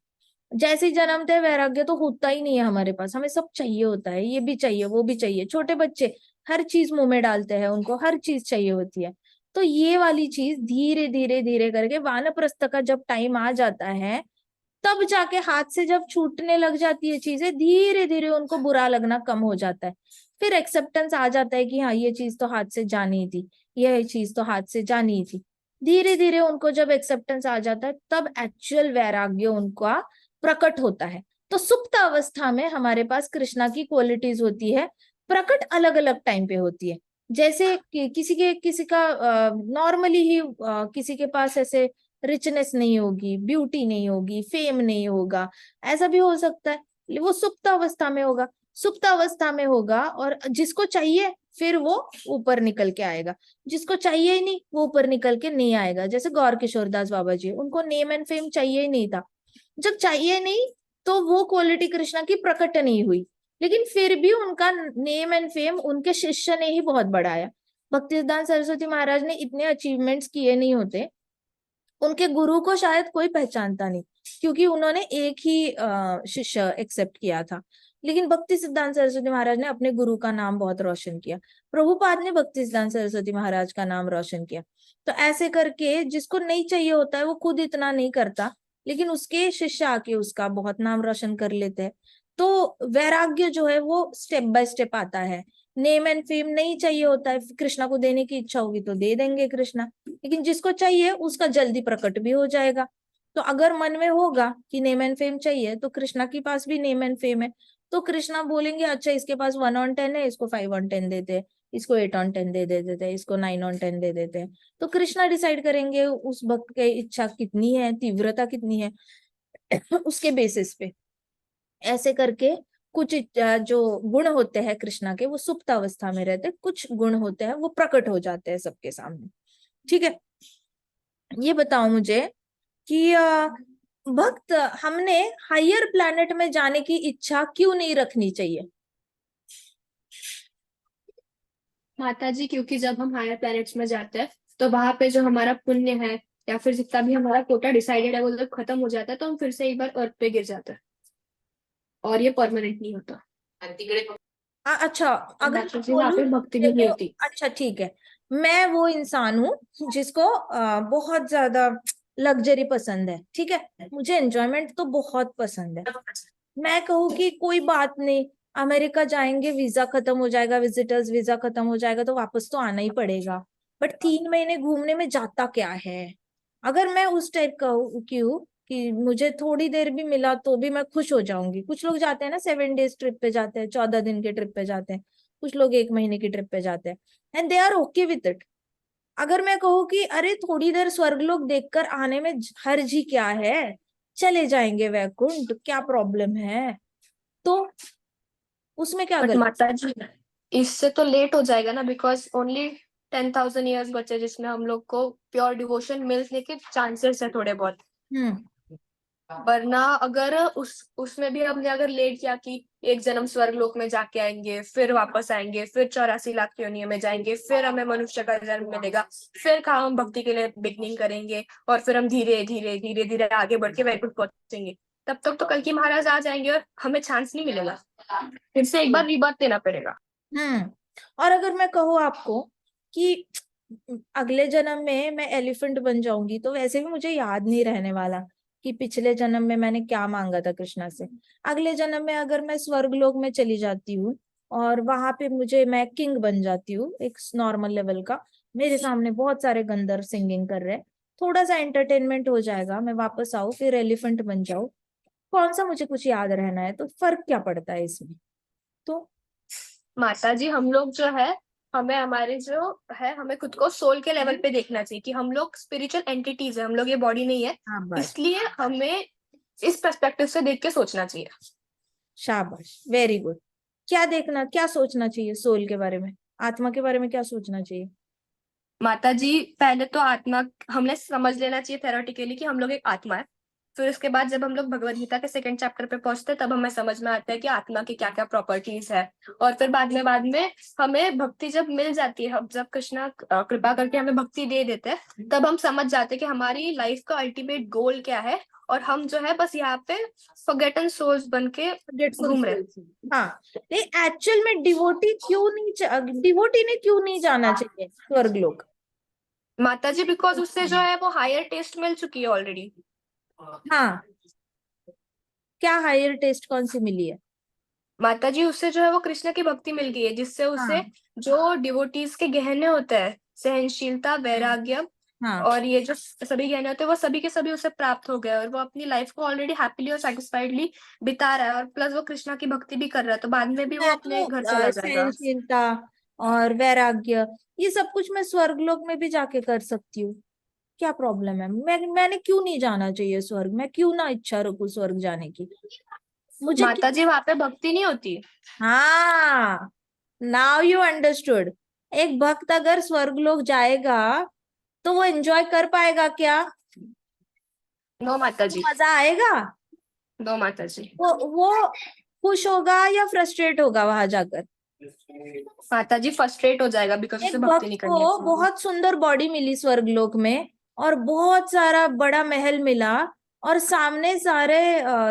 जैसे ही जन्मते हैं वैराग्य तो होता ही नहीं है हमारे पास, हमें सब चाहिए होता है, ये भी चाहिए वो भी चाहिए, छोटे बच्चे हर चीज मुंह में डालते हैं, उनको हर चीज चाहिए होती है। तो ये वाली चीज धीरे धीरे धीरे करके वानप्रस्थ का जब टाइम आ जाता है, तब जाके हाथ से जब छूटने लग जाती है चीजें, धीरे धीरे उनको बुरा लगना कम हो जाता है। फिर एक्सेप्टेंस आ जाता है कि हाँ ये चीज तो हाथ से जानी थी, यह चीज तो हाथ से जानी थी। धीरे धीरे उनको जब एक्सेप्टेंस आ जाता है तब एक्चुअल वैराग्य उनका प्रकट होता है। तो सुप्त अवस्था में हमारे पास कृष्णा की क्वालिटीज होती है, प्रकट अलग अलग टाइम पे होती है। जैसे किसी का नॉर्मली ही किसी के पास ऐसे रिचनेस नहीं होगी, ब्यूटी नहीं होगी, फेम नहीं होगा, ऐसा भी हो सकता है, वो सुप्त अवस्था में होगा। सुप्त अवस्था में होगा और जिसको चाहिए फिर वो ऊपर निकल के आएगा, जिसको चाहिए ही नहीं वो ऊपर निकल के नहीं आएगा। जैसे गौर किशोरदास बाबा जी, उनको नेम एंड फेम चाहिए ही नहीं था, जब चाहिए नहीं तो वो क्वालिटी कृष्णा की प्रकट नहीं हुई, लेकिन फिर भी उनका नेम एंड फेम उनके शिष्य ने ही बहुत बढ़ाया। भक्तिसिद्धांत सरस्वती महाराज ने इतने अचीवमेंट्स किए नहीं होते, उनके गुरु को शायद कोई पहचानता नहीं, क्योंकि उन्होंने एक ही शिष्य एक्सेप्ट किया था। लेकिन भक्ति सिद्धांत सरस्वती महाराज ने अपने गुरु का नाम बहुत रोशन किया, प्रभुपाद ने भक्ति सिद्धांत सरस्वती महाराज का नाम रोशन किया। तो ऐसे करके जिसको नहीं चाहिए होता है वो खुद इतना नहीं करता, लेकिन उसके शिष्य आके उसका बहुत नाम रोशन कर लेते हैं। तो वैराग्य जो है वो स्टेप बाय स्टेप आता है। नेम एंड फेम नहीं चाहिए होता है, कृष्णा को देने की इच्छा होगी तो दे देंगे कृष्णा, लेकिन जिसको चाहिए उसका जल्दी प्रकट भी हो जाएगा। तो अगर मन में होगा कि नेम एंड फेम चाहिए, तो कृष्णा के पास भी नेम एंड फेम है, तो कृष्णा बोलेंगे अच्छा इसके पास 1/10 है, इसको 5/10 देते हैं, इसको 8/10 दे देते हैं, इसको 9/10 दे देते हैं। तो कृष्णा डिसाइड करेंगे उस भक्त की इच्छा कितनी है, तीव्रता कितनी है, उसके बेसिस पे ऐसे करके कुछ जो गुण होते हैं कृष्णा के वो सुप्त अवस्था में रहते हैं, कुछ गुण होते हैं वो प्रकट हो जाते हैं सबके सामने। ठीक है, ये बताओ मुझे कि भक्त हमने हायर प्लैनेट में जाने की इच्छा क्यों नहीं रखनी चाहिए? माता जी, क्योंकि जब हम हायर प्लैनेट्स में जाते हैं तो वहां पे जो हमारा पुण्य है या फिर जितना भी हमारा कोटा डिसाइडेड है वो जब खत्म हो जाता है तो हम फिर से एक बार अर्थ पे गिर जाते हैं और ये परमानेंट नहीं होता। अच्छा, अगर माता मैं जी वहां पे बोलूं, भक्ति भी नहीं देखो, होती। अच्छा ठीक है, मैं वो इंसान हूँ जिसको बहुत ज्यादा लग्जरी पसंद है, ठीक है, मुझे एंजॉयमेंट तो बहुत पसंद है। मैं कहूँ कि कोई बात नहीं, अमेरिका जाएंगे, वीजा खत्म हो जाएगा, विजिटर्स वीजा खत्म हो जाएगा तो वापस तो आना ही पड़ेगा, बट 3 महीने घूमने में जाता क्या है? अगर मैं उस टाइप का की हूँ कि मुझे थोड़ी देर भी मिला तो भी मैं खुश हो जाऊंगी। कुछ लोग जाते हैं ना 7 डेज ट्रिप पे जाते हैं, 14 दिन के ट्रिप पे जाते हैं, कुछ लोग 1 महीने की ट्रिप पे जाते हैं, and they are okay with it. अगर मैं कहूँ कि अरे थोड़ी देर स्वर्गलोक देखकर आने में हर्ज ही क्या है, चले जाएंगे वैकुंठ, क्या प्रॉब्लम है, तो उसमें क्या बट गलत? माता जी इससे तो लेट हो जाएगा ना, बिकॉज ओनली 10,000 ईयर्स बचे जिसमें हम लोग को प्योर डिवोशन मिलने के चांसेस है थोड़े बहुत। हम्म वरना अगर उसमें भी हमने अगर लेट किया कि एक जन्म स्वर्गलोक में जाके आएंगे, फिर वापस आएंगे, फिर 84 लाख योनियों में जाएंगे, फिर हमें मनुष्य का जन्म मिलेगा, फिर कहाँ हम भक्ति के लिए बिगनिंग करेंगे और फिर हम धीरे धीरे धीरे धीरे आगे बढ़ के वैकुंठ पहुंचेंगे, तब तक तो कल की महाराज आ जाएंगे और हमें चांस नहीं मिलेगा, फिर से एक बार रीबर्थ देना पड़ेगा। हम्म और अगर मैं कहूँ आपको कि अगले जन्म में मैं एलिफेंट बन जाऊंगी, तो वैसे भी मुझे याद नहीं रहने वाला कि पिछले जन्म में मैंने क्या मांगा था कृष्णा से। अगले जन्म में अगर मैं स्वर्गलोक में चली जाती हूँ और वहां पे मैं किंग बन जाती हूँ एक नॉर्मल लेवल का, मेरे सामने बहुत सारे गंधर्व सिंगिंग कर रहे हैं, थोड़ा सा एंटरटेनमेंट हो जाएगा, मैं वापस आऊँ फिर एलिफेंट बन जाऊँ, कौन सा मुझे कुछ याद रहना है, तो फर्क क्या पड़ता है इसमें? तो माता जी हम लोग जो है, हमें हमारे जो है हमें खुद को सोल के लेवल पे देखना चाहिए कि हम लोग स्पिरिचुअल एंटिटीज है, हम लोग ये बॉडी नहीं है, हाँ बस, इसलिए हमें इस पर्सपेक्टिव से देख के सोचना चाहिए। शाबाश, वेरी गुड। क्या देखना, क्या सोचना चाहिए सोल के बारे में, आत्मा के बारे में क्या सोचना चाहिए? माता जी पहले तो आत्मा हमने समझ लेना चाहिए थेरोटिकली कि हम लोग एक आत्मा है, फिर उसके बाद जब हम लोग भगवत गीता के सेकंड चैप्टर पे पहुंचते हैं तब हमें समझ में आता है कि आत्मा की क्या क्या प्रॉपर्टीज है, और फिर बाद में हमें भक्ति जब मिल जाती है, जब कृष्णा कृपा करके हमें भक्ति दे देते हैं, तब हम समझ जाते हैं कि हमारी लाइफ का अल्टीमेट गोल क्या है, और हम जो है बस यहाँ पे फॉरगेटन सोल्स बन के फॉरगेटफुल घूम रहे हैं। सोल्स। हाँ, नहीं एक्चुअल में डिवोटी ने क्यों नहीं जाना चाहिए स्वर्गलोक? माता जी बिकॉज उससे जो है वो हायर टेस्ट मिल चुकी है ऑलरेडी। हाँ, क्या हायर टेस्ट कौन सी मिली है? माता जी उससे जो है वो कृष्ण की भक्ति मिल गई है, जिससे उसे हाँ जो डिवोटीज के गहने होते हैं, सहनशीलता, वैराग्य हाँ, और ये जो सभी गहने होते हैं वो सभी के सभी उसे प्राप्त हो गए, और वो अपनी लाइफ को ऑलरेडी हैप्पीली और सेटिस्फाइडली बिता रहा है, और प्लस वो कृष्णा की भक्ति भी कर रहा है, तो बाद में भी वो मैं अपने तो घर चला जाएगा। सहनशीलता और वैराग्य, ये सब कुछ मैं स्वर्गलोक में भी जाके कर सकती हूँ, क्या प्रॉब्लम है? मैंने क्यों नहीं जाना चाहिए स्वर्ग? मैं क्यों ना इच्छा रखूं स्वर्ग जाने की? मुझे माता जी वहां पे भक्ति नहीं होती। हाँ, नाउ यू अंडरस्टूड। एक भक्त अगर स्वर्गलोक जाएगा तो वो एंजॉय कर पाएगा क्या? नो माता वो जी, मजा आएगा? नो माता जी। वो खुश होगा या फ्रस्ट्रेट होगा वहां जाकर? माता जी फर्स्ट्रेट हो जाएगा बिकॉज उसे एक भक्ति भक्त नहीं करनी को आती। बहुत सुंदर बॉडी मिली स्वर्गलोक में, और बहुत सारा बड़ा महल मिला, और सामने सारे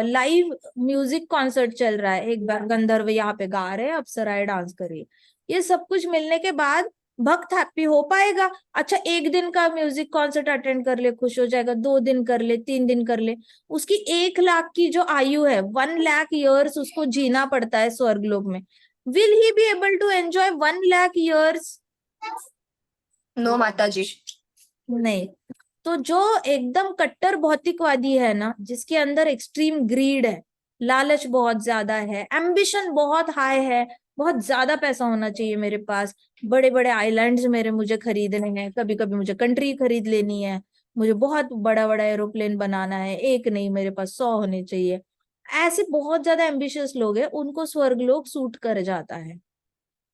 लाइव म्यूजिक कॉन्सर्ट चल रहा है, एक गंधर्व यहाँ पे गा रहे हैं, अप्सराएं डांस कर रही है, ये सब कुछ मिलने के बाद भक्त हैप्पी हो पाएगा? अच्छा, एक दिन का म्यूजिक कॉन्सर्ट अटेंड कर ले, खुश हो जाएगा? 2 दिन कर ले, 3 दिन कर ले, उसकी 1 लाख की जो आयु है, 1 लाख ईयर्स उसको जीना पड़ता है स्वर्गलोक में। Will he be able to enjoy 1 lakh years? No माता जी। नहीं। तो जो एकदम कट्टर भौतिकवादी है ना, जिसके अंदर एक्सट्रीम ग्रीड है, लालच बहुत ज्यादा है, एम्बिशन बहुत हाई है, बहुत ज्यादा पैसा होना चाहिए मेरे पास, बड़े बड़े आइलैंड्स मुझे खरीदने हैं, कभी कभी मुझे कंट्री खरीद लेनी है, मुझे बहुत बड़ा बड़ा एरोप्लेन बनाना है, एक नहीं मेरे पास 100 होने चाहिए, ऐसे बहुत ज्यादा एम्बिशियस लोग हैं, उनको स्वर्गलोक सूट कर जाता है।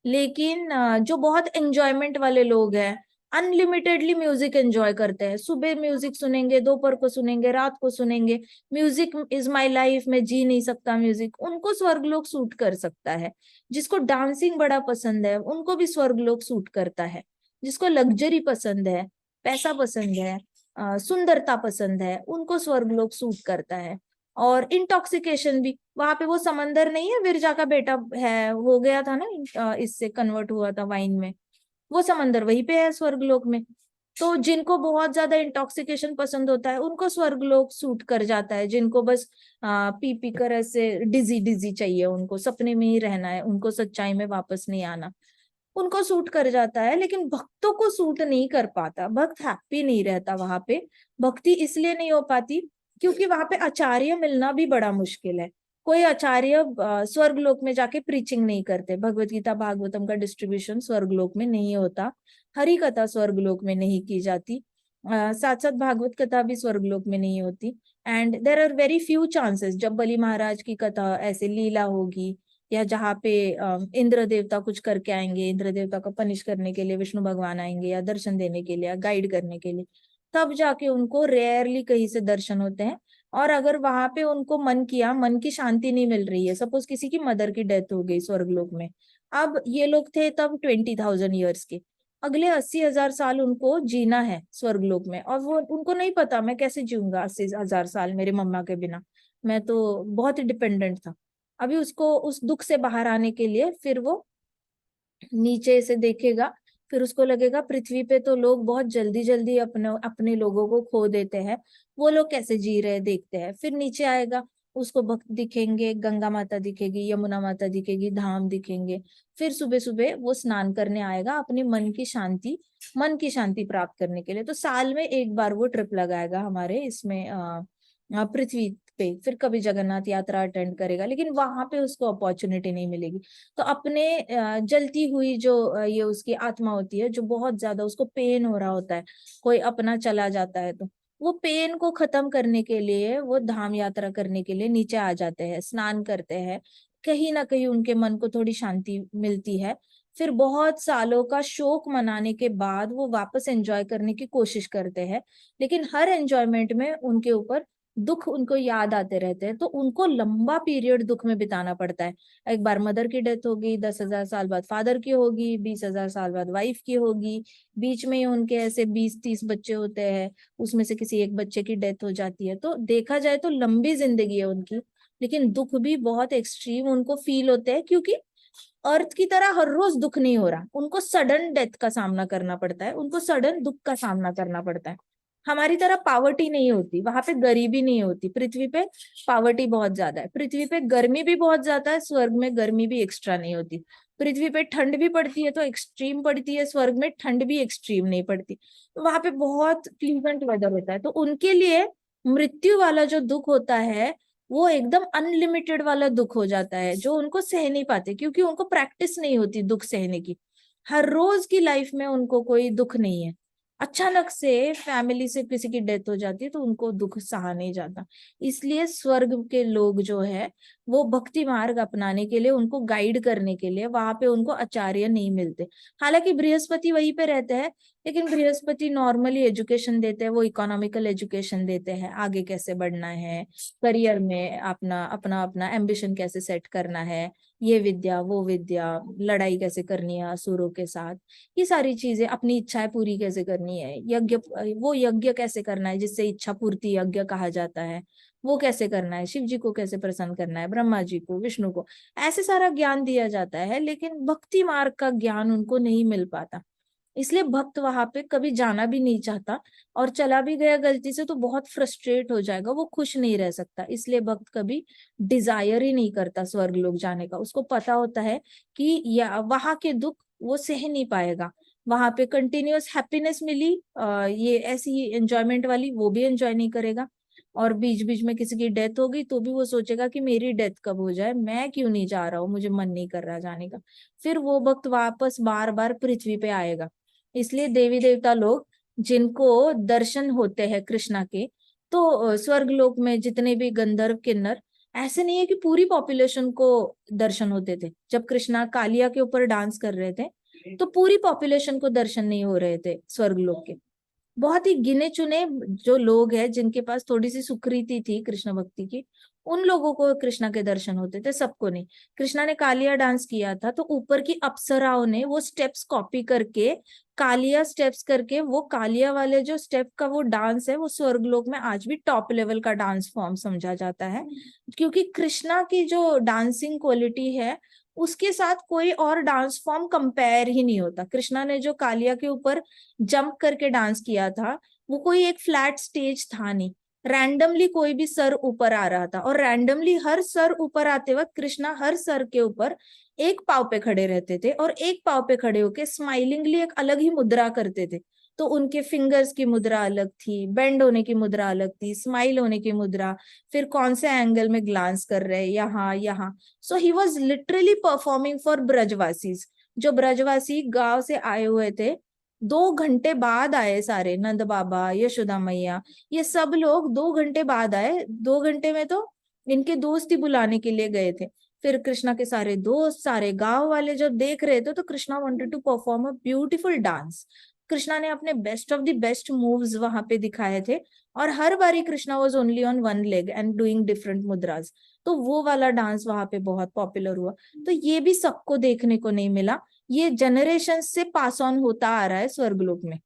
लेकिन जो बहुत एंजॉयमेंट वाले लोग हैं, अनलिमिटेडली म्यूजिक एंजॉय करते हैं, सुबह म्यूजिक सुनेंगे, दोपहर को सुनेंगे, रात को सुनेंगे, म्यूजिक इज माय लाइफ, मैं जी नहीं सकता म्यूजिक, उनको स्वर्गलोक सूट कर सकता है। जिसको डांसिंग बड़ा पसंद है उनको भी स्वर्गलोक सूट करता है। जिसको लग्जरी पसंद है, पैसा पसंद है, सुंदरता पसंद है, उनको स्वर्गलोक सूट करता है। और इंटॉक्सिकेशन भी, वहां पे वो समंदर नहीं है, विरजा का बेटा है, हो गया था ना, इससे कन्वर्ट हुआ था वाइन में, वो समंदर वहीं पे है स्वर्गलोक में। तो जिनको बहुत ज्यादा इंटॉक्सिकेशन पसंद होता है उनको स्वर्गलोक सूट कर जाता है। जिनको बस पी पी कर ऐसे डिजी डिजी चाहिए, उनको सपने में ही रहना है, उनको सच्चाई में वापस नहीं आना, उनको सूट कर जाता है। लेकिन भक्तों को सूट नहीं कर पाता, भक्त हैप्पी नहीं रहता वहां पे। भक्ति इसलिए नहीं हो पाती क्योंकि वहां पे आचार्य मिलना भी बड़ा मुश्किल है। कोई आचार्य स्वर्गलोक में जाके प्रीचिंग नहीं करते। भगवत गीता भागवतम का डिस्ट्रीब्यूशन स्वर्गलोक में नहीं होता, हरि कथा स्वर्गलोक में नहीं की जाती, साथ साथ भागवत कथा भी स्वर्गलोक में नहीं होती। And there are very few chances जब बलि महाराज की कथा ऐसे लीला होगी, या जहाँ पे इंद्र देवता कुछ करके आएंगे, इंद्र देवता को पनिश करने के लिए विष्णु भगवान आएंगे, या दर्शन देने के लिए, या गाइड करने के लिए, तब जाके उनको रेयरली कहीं से दर्शन होते हैं। और अगर वहां पे उनको मन किया, मन की शांति नहीं मिल रही है, सपोज किसी की मदर की डेथ हो गई स्वर्गलोक में, अब ये लोग थे तब 20,000 ईयर्स के, अगले 80,000 साल उनको जीना है स्वर्गलोक में, और वो उनको नहीं पता मैं कैसे जीऊंगा 80,000 साल मेरे मम्मा के बिना, मैं तो बहुत ही डिपेंडेंट था। अभी उसको उस दुख से बाहर आने के लिए फिर वो नीचे से देखेगा, फिर उसको लगेगा पृथ्वी पे तो लोग बहुत जल्दी जल्दी अपने अपने लोगों को खो देते हैं, वो लोग कैसे जी रहे देखते हैं। फिर नीचे आएगा, उसको भक्त दिखेंगे, गंगा माता दिखेगी, यमुना माता दिखेगी, धाम दिखेंगे। फिर सुबह सुबह वो स्नान करने आएगा अपनी मन की शांति प्राप्त करने के लिए। तो साल में एक बार वो ट्रिप लगाएगा हमारे इसमें पृथ्वी पे, फिर कभी जगन्नाथ यात्रा अटेंड करेगा, लेकिन वहां पे उसको अपॉर्चुनिटी नहीं मिलेगी। तो अपने जलती हुई जो ये उसकी आत्मा होती है, जो बहुत ज्यादा उसको पेन हो रहा होता है, कोई अपना चला जाता है, तो वो पेन को खत्म करने के लिए वो धाम यात्रा करने के लिए नीचे आ जाते हैं, स्नान करते हैं, कहीं ना कहीं उनके मन को थोड़ी शांति मिलती है। फिर बहुत सालों का शोक मनाने के बाद वो वापस एंजॉय करने की कोशिश करते हैं, लेकिन हर एंजॉयमेंट में उनके ऊपर दुख उनको याद आते रहते हैं, तो उनको लंबा पीरियड दुख में बिताना पड़ता है। एक बार मदर की डेथ होगी, 10,000 साल बाद फादर की होगी, 20,000 साल बाद वाइफ की होगी, बीच में ही उनके ऐसे 20-30 बच्चे होते हैं, उसमें से किसी एक बच्चे की डेथ हो जाती है। तो देखा जाए तो लंबी जिंदगी है उनकी, लेकिन दुख भी बहुत एक्सट्रीम उनको फील होते हैं, क्योंकि अर्थ की तरह हर रोज दुख नहीं हो रहा, उनको सडन डेथ का सामना करना पड़ता है, उनको सडन दुख का सामना करना पड़ता है। हमारी तरह पावर्टी नहीं होती, वहां पे गरीबी नहीं होती, पृथ्वी पे पावर्टी बहुत ज्यादा है, पृथ्वी पे गर्मी भी बहुत ज्यादा है, स्वर्ग में गर्मी भी एक्स्ट्रा नहीं होती। पृथ्वी पे ठंड भी पड़ती है तो एक्सट्रीम पड़ती है, स्वर्ग में ठंड भी एक्सट्रीम नहीं पड़ती, तो वहां पे बहुत प्लीजेंट वेदर होता है। तो उनके लिए मृत्यु वाला जो दुख होता है वो एकदम अनलिमिटेड वाला दुख हो जाता है, जो उनको सह नहीं पाते, क्योंकि उनको प्रैक्टिस नहीं होती दुख सहने की। हर रोज की लाइफ में उनको कोई दुख नहीं है, अचानक से फैमिली से किसी की डेथ हो जाती है तो उनको दुख सहा नहीं जाता। इसलिए स्वर्ग के लोग जो है वो भक्ति मार्ग अपनाने के लिए, उनको गाइड करने के लिए वहां पे उनको आचार्य नहीं मिलते। हालांकि बृहस्पति वहीं पे रहते हैं, लेकिन बृहस्पति नॉर्मली एजुकेशन देते हैं, वो इकोनॉमिकल एजुकेशन देते हैं, आगे कैसे बढ़ना है, करियर में अपना अपना अपना एम्बिशन कैसे सेट करना है, ये विद्या वो विद्या, लड़ाई कैसे करनी है असुरों के साथ, ये सारी चीजें, अपनी इच्छाएं पूरी कैसे करनी है, यज्ञ वो यज्ञ कैसे करना है जिससे इच्छा पूर्ति यज्ञ कहा जाता है, वो कैसे करना है, शिव जी को कैसे प्रसन्न करना है, ब्रह्मा जी को, विष्णु को, ऐसे सारा ज्ञान दिया जाता है। लेकिन भक्ति मार्ग का ज्ञान उनको नहीं मिल पाता। इसलिए भक्त वहां पे कभी जाना भी नहीं चाहता, और चला भी गया गलती से तो बहुत फ्रस्ट्रेट हो जाएगा, वो खुश नहीं रह सकता। इसलिए भक्त कभी डिजायर ही नहीं करता स्वर्ग लोक जाने का। उसको पता होता है कि या वहां के दुख वो सह नहीं पाएगा। वहां पे कंटिन्यूअस हैप्पीनेस मिली, ये ऐसी एंजॉयमेंट वाली, वो भी एंजॉय नहीं करेगा। और बीच बीच में किसी की डेथ हो गई तो भी वो सोचेगा कि मेरी डेथ कब हो जाए, मैं क्यों नहीं जा रहा हूँ, मुझे मन नहीं कर रहा जाने का। फिर वो वक्त वापस बार बार पृथ्वी पे आएगा। इसलिए देवी देवता लोग जिनको दर्शन होते हैं कृष्णा के, तो स्वर्ग लोक में जितने भी गंधर्व किन्नर, ऐसे नहीं है कि पूरी पॉपुलेशन को दर्शन होते थे। जब कृष्णा कालिया के ऊपर डांस कर रहे थे तो पूरी पॉपुलेशन को दर्शन नहीं हो रहे थे स्वर्ग लोक के। बहुत ही गिने चुने जो लोग हैं जिनके पास थोड़ी सी सुकृति थी कृष्ण भक्ति की, उन लोगों को कृष्णा के दर्शन होते थे, सबको नहीं। कृष्णा ने कालिया डांस किया था तो ऊपर की अप्सराओं ने वो स्टेप्स कॉपी करके, कालिया स्टेप्स करके, वो कालिया वाले जो स्टेप का वो डांस है वो स्वर्गलोक में आज भी टॉप लेवल का डांस फॉर्म समझा जाता है। क्योंकि कृष्णा की जो डांसिंग क्वालिटी है उसके साथ कोई और डांस फॉर्म कंपेयर ही नहीं होता। कृष्णा ने जो कालिया के ऊपर जंप करके डांस किया था वो कोई एक फ्लैट स्टेज था नहीं, रैंडमली कोई भी सर ऊपर आ रहा था, और रैंडमली हर सर ऊपर आते वक्त कृष्णा हर सर के ऊपर एक पाव पे खड़े रहते थे, और एक पाव पे खड़े होके स्माइलिंगली एक अलग ही मुद्रा करते थे। तो उनके फिंगर्स की मुद्रा अलग थी, बेंड होने की मुद्रा अलग थी, स्माइल होने की मुद्रा, फिर कौन से एंगल में ग्लांस कर रहे, यहाँ यहाँ। So he was literally performing for Brajwasis. जो ब्रजवासी गांव से आए हुए थे, 2 घंटे बाद आए सारे, नंद बाबा, यशोदा मैया, ये सब लोग 2 घंटे बाद आए। 2 घंटे में तो इनके दोस्त ही बुलाने के लिए गए थे। फिर कृष्णा के सारे दोस्त, सारे गांव वाले जब देख रहे थे तो Krishna wanted to perform a beautiful dance. Krishna ने अपने best of the best moves वहां पे दिखाए थे, और हर बारी Krishna was only on one leg and doing different mudras. तो वो वाला डांस वहां पे बहुत पॉपुलर हुआ। तो ये भी सबको देखने को नहीं मिला, ये जनरेशन से पास ऑन होता आ रहा है स्वर्गलोक में।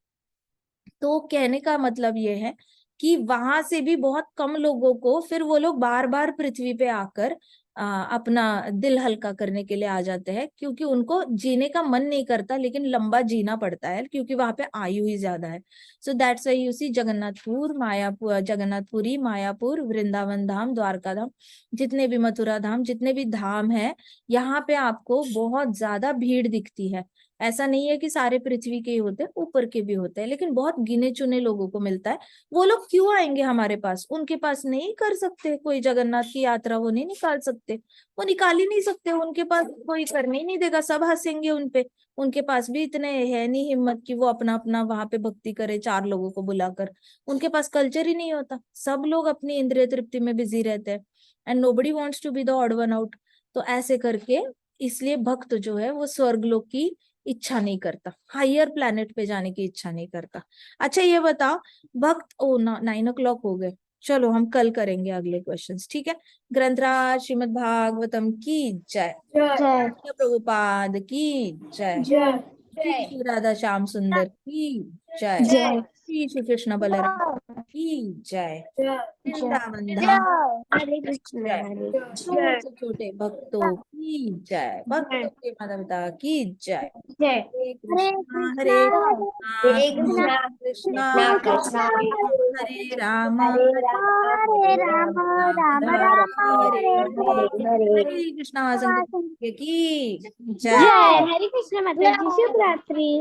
तो कहने का मतलब ये है कि वहां से भी बहुत कम लोगों को फिर वो लोग बार बार पृथ्वी पे आकर अपना दिल हल्का करने के लिए आ जाते हैं, क्योंकि उनको जीने का मन नहीं करता लेकिन लंबा जीना पड़ता है क्योंकि वहां पे आयु ही ज्यादा है। So that's why you see Jagannathpur, Mayapur, Jagannathpuri, Mayapur, Vrindavan धाम, द्वारका धाम, जितने भी मथुरा धाम, जितने भी धाम है, यहाँ पे आपको बहुत ज्यादा भीड़ दिखती है। ऐसा नहीं है कि सारे पृथ्वी के ही होते हैं, ऊपर के भी होते हैं, लेकिन बहुत गिने चुने लोगों को मिलता है। वो लोग क्यों आएंगे हमारे पास? उनके पास नहीं कर सकते कोई जगन्नाथ की यात्रा, वो नहीं निकाल सकते, वो निकाल ही नहीं सकते, उनके पास कोई करने ही नहीं देगा, सब हंसेंगे उनपे। उनके पास भी इतने है नहीं हिम्मत कि वो अपना अपना वहां पे भक्ति करे 4 लोगों को बुलाकर। उनके पास कल्चर ही नहीं होता, सब लोग अपनी इंद्रिय तृप्ति में बिजी रहते हैं, and nobody wants to be the odd one out. तो ऐसे करके इसलिए भक्त जो है वो स्वर्गलोक की इच्छा नहीं करता, हायर प्लैनेट पे जाने की इच्छा नहीं करता। अच्छा ये बताओ, भक्त, ओ 9 o'clock हो गए, चलो हम कल करेंगे अगले क्वेश्चंस, ठीक है। ग्रंथराज श्रीमद् भागवतम की जय, जय प्रभुपाद की जय, जय श्री श्री राधा श्याम सुंदर की जय, जय श्री श्री कृष्ण बलराम की जय, जय वृंदावन जय। धाम हरे कृष्ण जय, हरे छोटे से छोटे भक्तों की जय, भक्तों के माता पिता की जय। जय। हरे कृष्णा हरे कृष्णा कृष्णा कृष्णा कृष्णा हरे राम हरे हरे राम राम राम राम राम हरे हरे हरे, हरे हरे कृष्णा संत की जय। जय। हरे कृष्ण माता जी, शुभ रात्रि।